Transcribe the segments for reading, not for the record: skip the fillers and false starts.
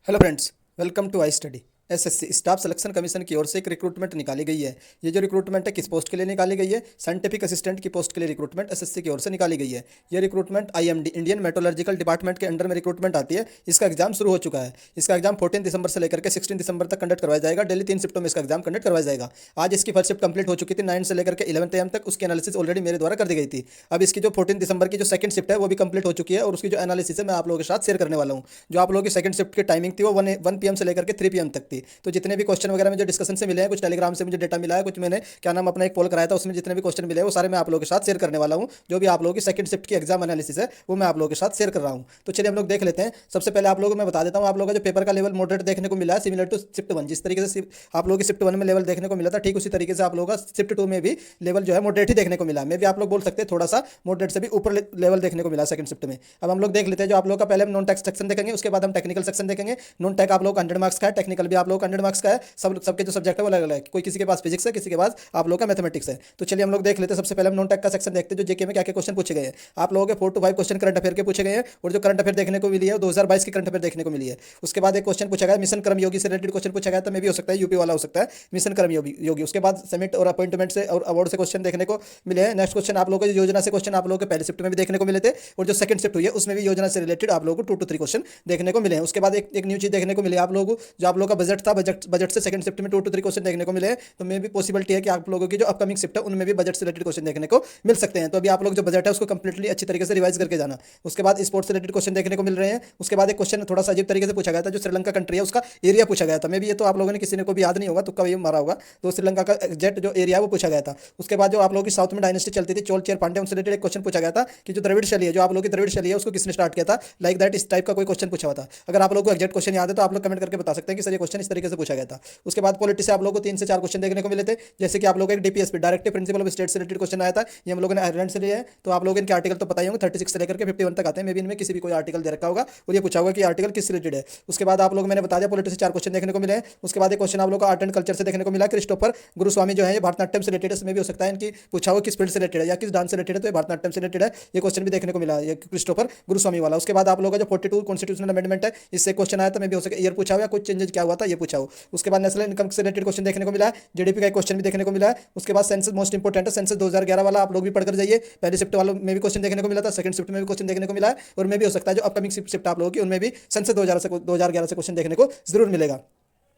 Hello friends, welcome to I study. SSC staff selection commission की ओर से एक रिक्रूटमेंट निकाली गई है। ये जो रिक्रूटमेंट है किस पोस्ट के लिए निकाली गई है? साइंटिफिक असिस्टेंट की पोस्ट के लिए रिक्रूटमेंट एसएससी की ओर से निकाली गई है। ये recruitment IMD Indian Meteorological Department के अंडर में रिक्रूटमेंट आती है। इसका एग्जाम शुरू हो चुका है। इसका एग्जाम 14 दिसंबर से लेकर के 16 दिसंबर तक कंडक्ट करवाया जाएगा। डेली 3 शिफ्टों में इसका एग्जाम कंडक्ट करवाया जाएगा। आज इसकी फर्स्ट शिफ्ट कंप्लीट हो चुकी थी 9 से लेकर के 11 एम तक। उसकी एनालिसिस ऑलरेडी मेरे द्वारा कर दी गई थी। अब इसकी जो 14 दिसंबर की जो सेकंड शिफ्ट है वो भी कंप्लीट हो चुकी है और उसकी जो एनालिसिस है मैं आप लोगों के साथ शेयर करने वाला हूँ। जो आप लोगों की सेकंड शिफ्ट की टाइमिंग थी वो 1 PM से लेकर के 3 PM तक थी। तो जितने भी क्वेश्चन वगैरह में जो डिस्कशन से मिले हैं, कुछ टेलीग्राम से मुझे डेटा मिला है, कुछ मैंने क्या नाम अपना एक पोल कराया था, उसमें जितने भी क्वेश्चन मिले हैं वो सारे मैं आप लोगों के साथ शेयर करने वाला हूँ। जो भी आप लोगों की सेकंड शिफ्ट की एग्जाम एनालिसिस है वो मैं आप लोगों के साथ शेयर कर रहा हूँ। तो चलिए हम लोग देख लेते हैं। सबसे पहले आप लोगों को मैं बता देता हूँ, आप लोगों का जो पेपर का लेवल मॉडरेट देखने को मिला है, सिमिलर टू शिफ्ट 1। जिस तरीके से आप लोगों की शिफ्ट 1 में लेवल देखने को मिला था, ठीक उसी तरीके से आप लोगों का शिफ्ट 2 में भी लेवल जो है मॉडरेट ही देखने को मिला। मे भी आप लोग बोल सकते हैं थोड़ा सा मॉडरेट से भी ऊपर लेवल देखने को मिला सेकंड शिफ्ट में। अब हम लोग देख लेते हैं। जो आप लोग का पहले हम नॉन टेक सेक्शन देखेंगे, उसके बाद हम टेक्निकल सेक्शन देखेंगे। नॉन टेक आप लोग 100 मार्क्स का है, टेक्निकल भी आप लोग 100 मार्क्स का है। सबके जो सब्जेक्ट है वो अलग अलग है। कोई किसी के पास फिजिक्स है, किसी के पास आप लोग का मैथमेटिक्स है। तो चलिए हम लोग देख लेते हैं। सबसे पहले हम नॉन टेक का सेक्शन देखते हैं, जो जेके में क्या क्या क्वेश्चन पूछे गए हैं। आप लोगों के 4 to 5 क्वेश्चन करंट अफेयर के पूछे गए हैं और जो करंट अफेयर देखने को मिली है 2022 की करंट अफेयर देखने को मिली है। उसके बाद एक क्वेश्चन पूछा गया मिशन कर्मयोगी से रिलेटेड क्वेश्चन पूछा गया था। मे भी हो सकता है यूपी वाला हो सकता है मिशन कर्मयोगी। उसके बाद समिट और अपॉइंटमेंट से और अवार्ड से क्वेश्चन देखने को मिले हैं। नेक्स्ट क्वेश्चन आप लोगों की योजना से क्वेश्चन आप लोगों के पहले शिफ्ट में भी देखने को मिले थे और जो सेकंड शिफ्ट हुई है उसमें भी योजना से रिलेटेड आप लोगों को 2 to 3 क्वेश्चन देखने को मिले हैं। उसके बाद एक न्यू चीज देखने को मिली है आप लोगों को, जो आप लोगों का बजट था, बजट से सेकंड शिफ्ट में 2 to 3 क्वेश्चन देखने को मिले हैं। तो मे भी पॉसिबिलिटी है कि आप लोगों की जो अपकमिंग शिफ्ट है उनमें भी बजट से रिलेटेड क्वेश्चन देखने को मिल सकते हैं। तो अभी आप लोग जो बजट है उसको कंप्लीटली अच्छी तरीके से रिवाइज करके जाना। उसके बाद स्पोर्ट्स से रिलेटेड क्वेश्चन देखने को मिल रहे हैं। उसके बाद एक क्वेश्चन थोड़ा सा अजीब तरीके से पूछा गया था, जो श्रीलंका कंट्री है उसका एरिया पूछा गया था। मे भी ये तो आप लोगों ने किसी ने को भी याद नहीं होगा, तुक्का भी मारा होगा। तो श्रीलंका का एग्जैक्ट जो एरिया है वो पूछा गया था। उसके बाद जो आप लोगों की साउथ में डायनेस्टी चलती थी चोल चेर पांड्या, उनसे रिलेटेड एक क्वेश्चन पूछा गया था कि जो द्रविड़ शैली है, जो आप लोगों की द्रविड़ शैली है उसको किसने स्टार्ट किया था, लाइक दैट इस टाइप का कोई क्वेश्चन पूछा हुआ था। अगर आप लोगों को एग्जैक्ट क्वेश्चन याद है तो आप लोग कमेंट करके बता सकते हैं कि सर ये क्वेश्चन इस तरीके से पूछा गया था। उसके बाद पॉलिटी से आप लोगों को 3 से 4 क्वेश्चन देखने को मिले थे, जैसे कि आप लोगों को एक DPSP directive principle of state से रिलेटेड क्वेश्चन आया था। ये हम लोगों ने आयरलैंड से लिया है। तो आप लोग इनके आर्टिकल तो पता ही होंगे, 36 से लेकर के 51 तक आते हैं। मे भी इनमें किसी भी कोई आर्टिकल दे रखा होगा और ये पूछा होगा कि आर्टिकल किस रिलेटेड है। उसके बाद आप लोग मैंने बता दिया पॉलिटी से 4 क्वेश्चन देखने को मिले हैं। उसके बाद एक क्वेश्चन आप लोग को आर्ट एंड कल्चर से देखने को मिला। क्रिस्टोफर गुरुस्वामी जो है ये भारतनाट्यम से रिलेटेड है। इसमें भी हो सकता है इनकी पूछा हो किस फील्ड से रिलेटेड है या किस डांस से रिलेटेड है, तो ये भारतनाट्यम से रिलेटेड है। ये क्वेश्चन भी देखने को मिला ये क्रिस्टोफर गुरुस्वामी वाला। उसके बाद आप लोगों का जो 42 कॉन्स्टिट्यूशनल अमेंडमेंट है, इससे क्वेश्चन आया था। मे भी हो सके ईयर पूछा हो या कुछ चेंजेस क्या हुआ था ये पूछा हो। उसके बाद नेशनल इनकम से रिलेटेड क्वेश्चन देखने को मिला है। जीडीपी का क्वेश्चन भी देखने को मिला है। उसके बाद सेंसस मोस्ट इंपोर्टेंट है, सेंसस 2011 वाला आप लोग भी पढ़कर जाइए। पहले शिफ्ट वालों में भी क्वेश्चन देखने को मिला था, सेकंड शिफ्ट में भी क्वेश्चन देखने को मिला है और मे भी हो सकता है जो अपकमिंग शिफ्ट आप लोगों की उनमें भी सेंसस 2011 से क्वेश्चन देखने को जरूर मिलेगा।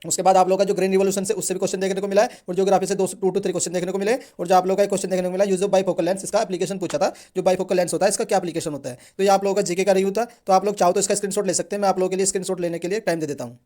उसके बाद आप लोग का जो ग्रीन रिवोल्यूशन से उससे भी क्वेश्चन देखने को मिला है और ज्योग्राफी से 2 to 3 क्वेश्चन देखने को मिले और जो आप लोग का क्वेश्चन देखने को मिला यूज ऑफ बाइफोकल लेंस, इसका एप्लीकेशन पूछा था। जो बाइफोकल लेंस होता है इसका क्या एप्लीकेशन होता है, तो ये आप लोगों का जीके का रिव्यू था। तो आप लोग चाहो तो इसका स्क्रीनशॉट ले सकते हैं। मैं आप लोगों के लिए स्क्रीनशॉट लेने के लिए टाइम दे देता हूँ।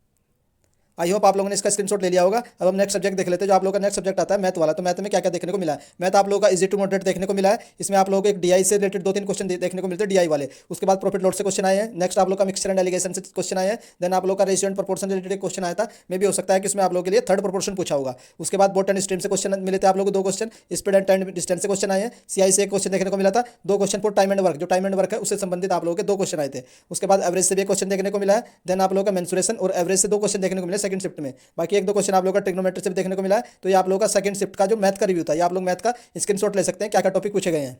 आई होप आप लोगों ने इसका स्क्रीनशॉट ले लिया होगा। अब हम नेक्स्ट सब्जेक्ट देख लेते हैं। जो आप लोगों का नेक्स्ट सब्जेक्ट आता है मैथ वाला। तो मैथ में क्या क्या देखने को मिला है? मैथ आप लोगों का इजी टू मॉडरेट देखने को मिला है। इसमें आप लोगों को एक डीआई से रिलेटेड 2-3 क्वेश्चन देखने को मिलते हैं, डीआई वाले। उसके बाद प्रॉफिट लॉस से क्वेश्चन आए हैं। नेक्स्ट आप लोग का मिक्सचर एंड एलिगेशन से क्वेश्चन आए हैं। देन आप लोग का ratio and proportion related question आया था। मे भी हो सकता है कि इसमें आप लोगों के लिए थर्ड प्रोपोर्शन पूछा होगा। उसके बाद बोट एंड स्ट्रीम से क्वेश्चन मिले थे आप लोगों को 2 question. Speed and time distance से क्वेश्चन आए हैं। सीआई से एक क्वेश्चन देखने को मिला था। 2 question for time and work, जो टाइम एंड वर्क है उससे संबंधित आप लोगों के 2 क्वेश्चन आए थे। उसके बाद एवरेज से भी क्वेश्चन देखने को मिला है। देन आप लोगों का मेंसुरेशन और एवरेज से 2 क्वेश्चन देखने को मिले सेकंड शिफ्ट में। बाकी 1-2 क्वेश्चन आप लोगों का ट्रिग्नोमेट्री से भी देखने को मिला है। तो ये आप लोगों का सेकंड शिफ्ट का जो मैथ का रिव्यू था, ये आप लोग मैथ का स्क्रीनशॉट ले सकते हैं, क्या क्या टॉपिक पूछे गए हैं।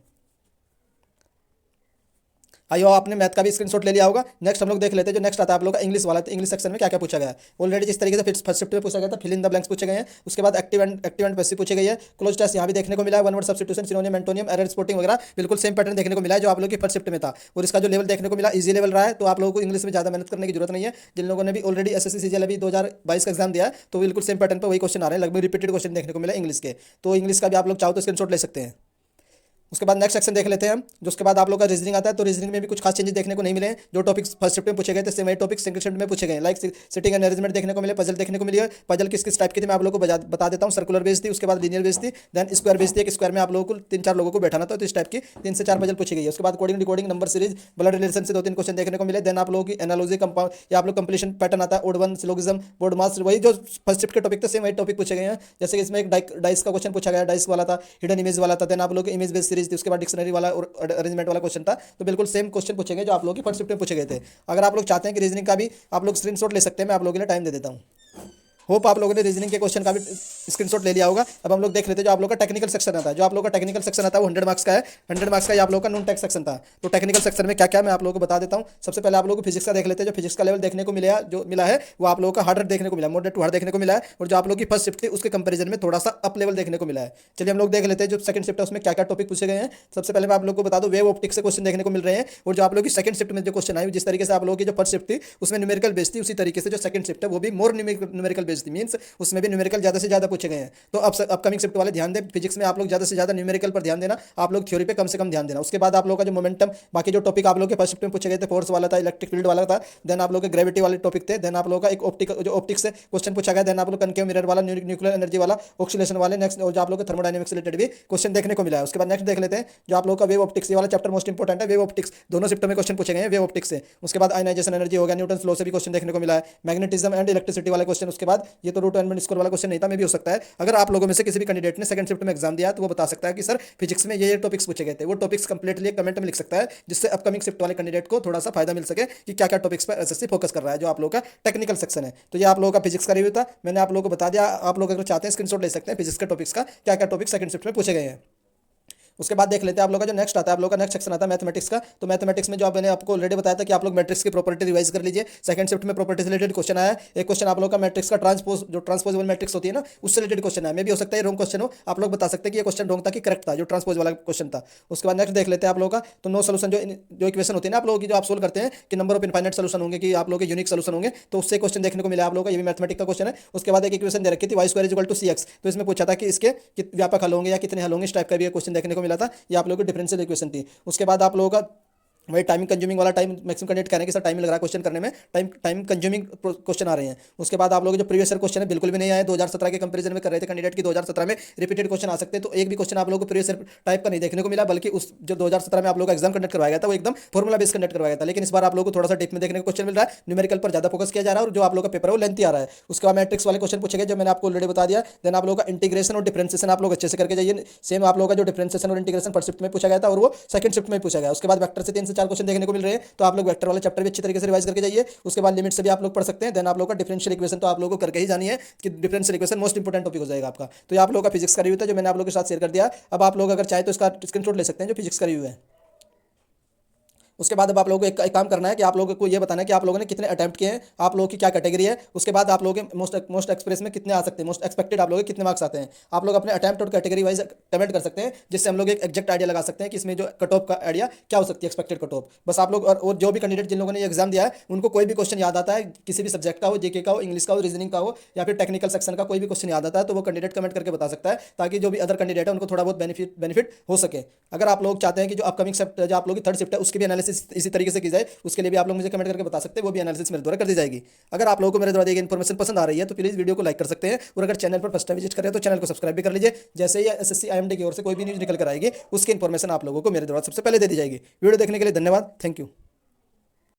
आइयो आपने मैथ का भी स्क्रीनशॉट ले लिया होगा। नेक्स्ट हम लोग देख लेते हैं। जो नेक्स्ट आता है आप लोग का इंग्लिश वाला। तो इंग्लिश सेक्शन में क्या क्या पूछा गया है ऑलरेडी जिस तरीके से फर्स्ट शिफ्ट में पूछा गया था, फिल इन द ब्लैंक्स पूछे गए हैं। उसके बाद एक्टिव एंड पैसिव पूछे गए हैं। क्लोज टेस्ट यहाँ भी देखने को मिला है। One word substitution, synonym, antonym, error spotting वगैरह बिल्कुल सेम पैटर्न देखने को मिला है जो आप लोग की फर्स्ट शिफ्ट में था। और इसका जो लेवल देखने को मिला इजी लेवल रहा है। तो आप लोगों को इंग्लिश में ज़्यादा मेहनत करने की जरूरत नहीं है। जिन लोगों ने भी ऑलरेडी एसएससी सीजीएल अभी 2022 का एग्जाम दिया है तो बिल्कुल सेम पैटर्न पर वही क्वेश्चन आ रहे हैं, लगभग रिपीटेड क्वेश्चन देखने को मिला इंग्लिश के। तो इंग्लिश का भी आप लोग चाहो तो स्क्रीनशॉट ले सकते हैं। उसके बाद नेक्स्ट सेक्शन देख लेते हैं हम। जो उसके बाद आप लोग का रीजनिंग आता है। तो रीजनिंग में भी कुछ खास चेंजेस देखने को नहीं मिले हैं। जो टॉपिक्स फर्स्ट शिफ्ट में पूछे गए थे सेम वही टॉपिक सेकंड शिफ्ट में पूछे गए, लाइक सिटिंग एंड अरेंजमेंट देखने को मिले, पजल देखने को मिली है। पजल किस किस टाइप की थी मैं आप लोगों को बता देता हूँ। सर्कुलर बेस थी, उसके बाद लीनियर बेस थी, देन स्क्वायर बेस थी। एक स्क्वायर में आप लोगों को 3-4 लोगों को बैठाना था, तो इस टाइप की 3 से 4 पजल पूछी गई है। उसके बाद coding decoding number series blood relation से 2-3 क्वेश्चन देखने को मिले। देन आप लोगों की एनालॉजी कंपाउंड या आप लोग कंप्लीशन पैटर्न आता है, ओड वन, सिलोगिज्म, बोर्ड मास, वही जो फर्स्ट शिफ्ट के टॉपिक थे सेम वही टॉपिक पूछे गए हैं। जैसे कि इसमें एक डाइस का क्वेश्चन पूछा गया, डाइस वाला था, हिडन इमेज वाला था। देन आप लोग इमेज बेस्ड सीरीज थी, उसके बाद डिक्शनरी वाला और अरेंजमेंट वाला क्वेश्चन था। तो बिल्कुल सेम क्वेश्चन पूछेंगे जो आप लोगों की फर्स्ट शिफ्ट में पूछे गए थे। अगर आप लोग चाहते हैं कि रीजनिंग का भी आप लोग स्क्रीनशॉट ले सकते हैं, मैं आप लोगों के लिए टाइम दे देता हूँ। होप आप लोगों ने रीजनिंग के क्वेश्चन का भी स्क्रीनशॉट ले लिया होगा। अब हम लोग देख लेते हैं जो आप लोग का टेक्निकल सेक्शन आता है। जो आप लोग का टेक्निकल सेक्शन आता है वो 100 मार्क्स का है। 100 मार्क्स का ये आप लोग का नॉन टेक सेक्शन था। तो टेक्निकल सेक्शन में क्या क्या मैं आप लोगों को बता देता हूँ। सबसे पहले आप लोगों को फिजिक्स का देख लेते हैं। जो फिजिक्स का लेवल देखने को मिला है वो आप लोगों का हार्डर देखने को मिला, मॉडरेट टू हार्ड देखने को मिला है। और जो आप लोग की फर्स्ट शिफ्ट थी उसके कंपेरिजन में थोड़ा सा अप लेवल देखने को मिला है। चलिए हम लोग देख लेते हैं जो सेकंड शिफ्ट है उसमें क्या क्या टॉपिक पूछे गए हैं। सबसे पहले मैं आप लोग को बता दूं वेव ऑप्टिक्स से क्वेश्चन देखने को मिल रहे हैं। और जो आप लोग की सेकंड शिफ्ट में जो क्वेश्चन आए जिस तरीके से आप लोगों की जो फर्स्ट शिफ्ट थी उसमें न्यूमेरिकल बेस्ड थी, उसी तरीके से जो सेकंड शिफ्ट है वो भी मोर न्यूमेरिकल बेस्ड थी, मींस उसमें भी न्यूमेरिकल ज़्यादा से ज़्यादा पूछे गए हैं। तो अब अपकमिंग शिफ्ट वाले ध्यान दें, फिजिक्स में आप लोग ज़्यादा से ज़्यादा न्यूमेरिकल पर ध्यान देना, आप लोग थ्योरी पे कम से कम ध्यान देना। उसके बाद आप लोग का जो मोमेंटम, बाकी जो टॉपिक आप लोग के फर्स्ट शिफ्ट में पूछे गए थे, फोर्स वाला था, इलेक्ट्रिक फील्ड वाला था, देन आप लोग के ग्रेविटी वाले टॉपिक थे, देन आप लोग का एक ऑप्टिक्स से क्वेश्चन पूछा गया, देन आप लोग कनकेव मिरर वाला, न्यूक्लियर एनर्जी वाला, ऑक्सीलेशन वाले, नेक्स्ट और जो आप लोग के थर्मोडायनेमिक्स से रिलेटेड भी क्वेश्चन देखने को मिला है। उसके बाद नेक्स्ट देख लेते हैं जो आप लोग का वेव ऑप्टिक्स वाला चैप्टर मोस्ट इंपोर्टेंट है। वेव ऑप्टिक्स दोनों शिफ्ट में क्वेश्चन पूछे गए हैं वेव ऑप्टिक्स से। उसके बाद आयनाइजेशन एनर्जी हो गया, न्यूटन्स लॉ से भी क्वेश्चन देखने को मिला है, मैग्नेटिज्म एंड इलेक्ट्रिसिटी वाला क्वेश्चन। उसके बाद ये तो रूट एंड स्कोर वाला क्वेश्चन नहीं था, मे भी हो सकता है। अगर आप लोगों में से किसी भी कैंडिडेट ने सेकंड शिफ्ट में एग्जाम दिया तो वो बता सकता है कि सर फिजिक्स में ये टॉपिक्स पूछे गए थे। वो टॉपिक्स कंप्लीटली कमेंट में लिख सकता है, जिससे अपकमिंग शिफ्ट वाले कैंडिडेट को थोड़ा सा फायदा मिल सके कि क्या क्या टॉपिक्स पर एसएससी फोकस कर रहा है। जो आप लोगों का टेक्निकल सेक्शन है, तो ये आप लोगों का फिजिक्स का रिव्यू था, मैंने आप लोगों को बता दिया। आप लोग अगर चाहते हैं स्क्रीनशॉट ले सकते हैं फिजिक्स के टॉपिक्स का, क्या क्या टॉपिक सेकंड शिफ्ट में पूछे गए हैं। उसके बाद देख लेते हैं आप लोग का जो नेक्स्ट आता है, आप लोग का नेक्स्ट सेक्शन आता है मैथमेटिक्स का। तो मैथमेटिक्स में जो मैंने आपको ऑलरेडी बताया था कि आप लोग मैट्रिक्स की प्रॉपर्टी रिवाइज कर लीजिए। सेकंड शिफ्ट में प्रॉपर्टी से रिलेटेड क्वेश्चन आया। एक क्वेश्चन आप लोग का मैट्रिक्स का ट्रांसपोजेबल मैट्रिक्स होती है ना, उससे रिलेटेड क्वेश्चन है। मे भी हो सकता है रॉन्ग क्वेश्चन हो, आप लोग बता सकते हैं कि ये क्वेश्चन रॉन्ग था कि करेक्ट था, जो ट्रांसपोज वाला क्वेश्चन था। उसके बाद नेक्स्ट देख लेते हैं आप लोग का तो नो सोल्यूशन जो इक्वेशन होती है ना आप लोगों की, जो आप सोल्व करते हैं कि नंबर ऑफ इनफाइनाइट सोल्यूशन होंगे कि आप लोग के यूनिक सोल्यूशन होंगे, तो उससे क्वेश्चन देखने को मिला आप लोग का, ये भी मैथमेटिक्स का क्वेश्चन है। उसके बाद एक इक्वेशन दे रखी थी y² = cx, तो इसमें पूछा था कि इसके व्यापक हल होंगे या कितने हल होंगे, इस टाइप का भी क्वेश्चन देखने को मिला था। ये आप लोग की डिफरेंशियल इक्वेशन थी। उसके बाद आप लोगों का वही टाइम कंज्यूमिंग वाला, टाइम मैक्सिमम कैंडिडेट कहने के सर टाइम लग रहा है क्वेश्चन करने में, टाइम कंज्यूमिंग क्वेश्चन आ रहे हैं। उसके बाद आप लोग जो प्रीवियस ईयर क्वेश्चन है बिल्कुल भी नहीं आए, 2017 के कंपैरिजन में कर रहे थे कैंडिडेट की 2017 में रिपीटेड क्वेश्चन आ सकते हैं, तो एक भी क्वेश्चन आप लोगों को प्रीवियस ईयर टाइप का नहीं देखने को मिला, बल्कि उस जो 2017 में आप लोग का एग्जाम कंडक्ट करवाया गया था वो एकदम फॉर्मुला बेस्ड कंडक्ट करवाया था। लेकिन इस बार आप लोग को थोड़ा सा डिप में देखने को क्वेश्चन मिल रहा है, न्यूमेरिकल पर ज्यादा फोकस किया जा रहा है, और जो आप लोग का पेपर है वो लेंथी आ रहा है। उसके बाद मैट्रिक्स वाले क्वेश्चन पूछे गए जो मैंने आपको ऑलरेडी बता दिया। देन आप लोग का इंटीग्रेशन और डिफरेंशिएशन आप लोग अच्छे से करके जाइए। सेम आप लोग का जो डिफरेंशिएशन और इंटीग्रेशन फर्स्ट शिफ्ट में पूछा गया था और वो सेकंड शिफ्ट में पूछा गया। उसके बाद वेक्टर से 3 से 4 क्वेश्चन देखने को मिल रहे हैं, तो आप लोग वेक्टर वाला चैप्टर भी अच्छी तरीके से रिवाइज करके जाइए। उसके बाद लिमिट से भी आप लोग पढ़ सकते हैं। देन आप लोग का डिफरेंशियल इक्वेशन तो आप लोगों को करके ही जानी है कि differential equation most important topic हो जाएगा आपका। तो ये आप लोगों का फिजिक्स का रिव्यू था जो मैंने आप लोगों के साथ शेयर कर दिया। अब आप लोग अगर चाहे तो इसका स्क्रीनशॉट ले सकते हैं जो फिजिक्स का रिव्यू है। उसके बाद अब आप लोगों को एक काम करना है कि आप लोगों को ये बताना है कि आप लोगों ने कितने अटेम्प्ट किए हैं, आप लोगों की क्या कैटेगरी है। उसके बाद आप लोगों के मोस्ट एक्सप्रेस में कितने आ सकते हैं, मोस्ट एक्सपेक्टेड आप लोगों के कितने मार्क्स आते हैं। आप लोग अपने अटेम्प्ट और कैटेगरी वाइज कमेंट कर सकते हैं, जिससे हम लोग एक एग्जैक्ट आइडिया लगा सकते हैं कि इसमें जो कट ऑफ का आइडिया क्या हो सकती है, एक्सपेक्टेड कट ऑफ। बस आप लोग और जो भी कैंडिडेट जिन लोगों ने एग्जाम दिया है उनको कोई भी क्वेश्चन याद आता है, किसी भी सब्जेक्ट का हो, जीके का हो, इंग्लिश का हो, रीजनिंग का हो, या फिर टेक्निकल सेक्शन का कोई भी क्वेश्चन याद आता है, तो वो कैंडिडेट कमेंट करके बता सकता है, ताकि जो भी अदर कैंडिडेट है उनको थोड़ा बहुत बेनिफिट हो सके। अगर आप लोग चाहते हैं कि जो अपकमिंग शिफ्ट जो आप लोग की थर्ड शिफ्ट है उसकी भी एनालिसिस इसी तरीके से की जाए, उसके लिए भी आप लोग मुझे कमेंट करके बता सकते हैं, वो भी एनालिसिस मेरे द्वारा कर दी जाएगी। अगर आप लोगों को मेरे द्वारा दी गई इन्फॉर्मेशन पसंद आ रही है तो प्लीज़ वीडियो को लाइक कर सकते हैं, और अगर चैनल पर फर्स्ट टाइम विजिट कर रहे हैं तो चैनल को सब्सक्राइब भी कर लीजिए। जैसे ही एसएससी आईएमडी की ओर से कोई भी न्यूज़ निकल कर आएगी उसकी इन्फॉर्मेशन आप लोगों को मेरे द्वारा सबसे पहले दे दी जाएगी। वीडियो देखने के लिए धन्यवाद, थैंक यू।